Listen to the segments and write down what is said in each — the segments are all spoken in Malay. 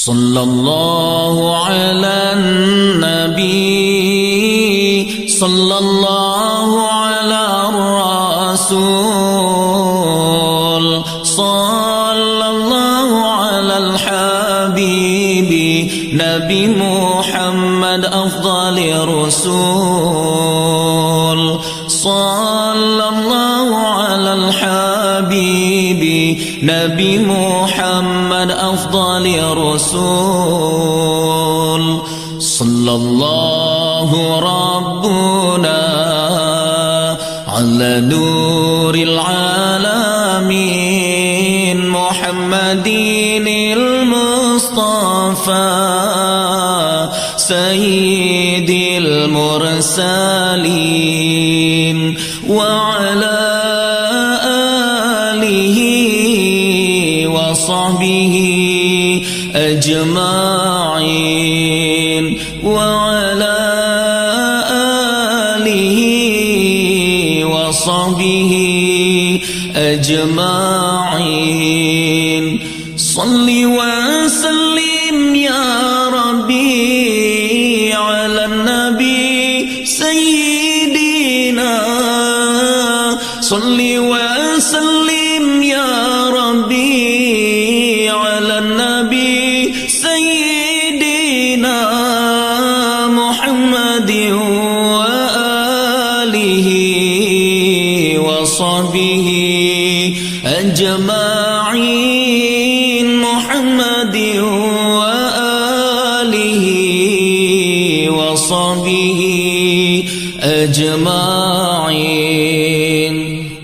Sallallahu ala nabi, sallallahu ala rasul, sallallahu ala al-habibi, Nabi Muhammad afdali rasul, sallallahu ala al-habibi, Nabi Muhammad afdali rasul, sallallahu rabbuna ala nuril alamin Muhammadinil Mustafa sayyidil mursalin wa ala sahbihi ajma'in wa ala alihi wa sahbihi ajma'in. Salli wa sallim ya Rabbi ala nabi sayyidina, salli wa sallim ya Rabbi أجمعين محمد وآله وصحبه أجمعين.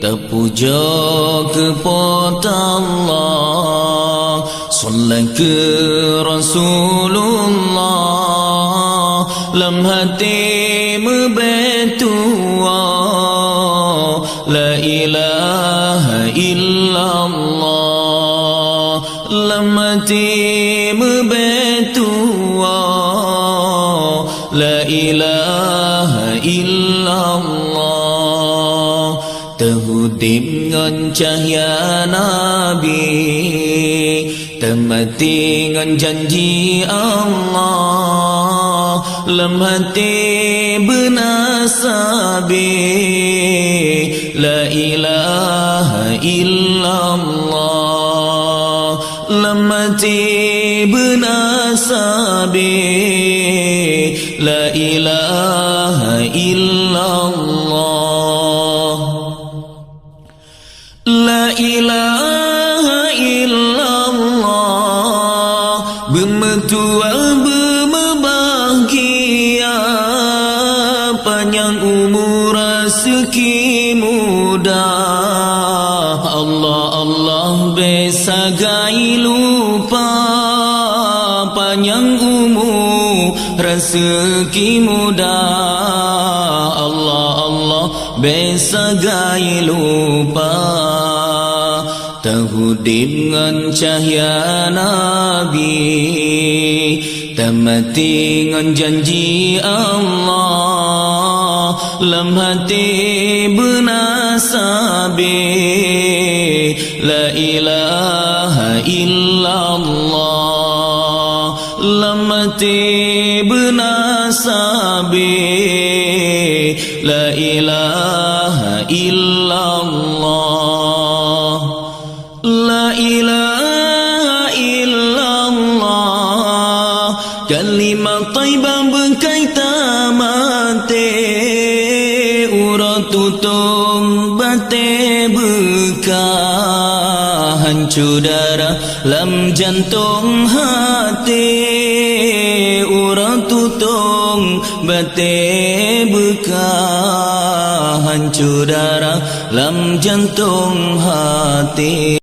Terpuja kepada Allah, salat ke Rasulullah, lam hati membetua la ilaha illallah, lam hati membetua la ilaha illallah. Terhudip dengan cahaya Nabi, termati dengan janji Allah, lam hati bernasabi la ilaha illallah, lam hati bernasabi la ilaha illallah, la ilaha illallah. Bermetua berbahagia, panjang umur rezeki muda. Allah Allah besagai lupa, panjang umur rezeki muda. Allah Allah besagai lupa. Terhudip dengan cahaya Nabi, termati dengan janji Allah, lam hati bernasabi la ilaha illallah, lam hati bernasabi la ilaha illallah, la ilaha illallah. Kalimat taibah berkaitan mati, urat tutung bate bekah, hancur darah lam jantung hati, urat tutung bate bekah, hancur darah lam jantung hati.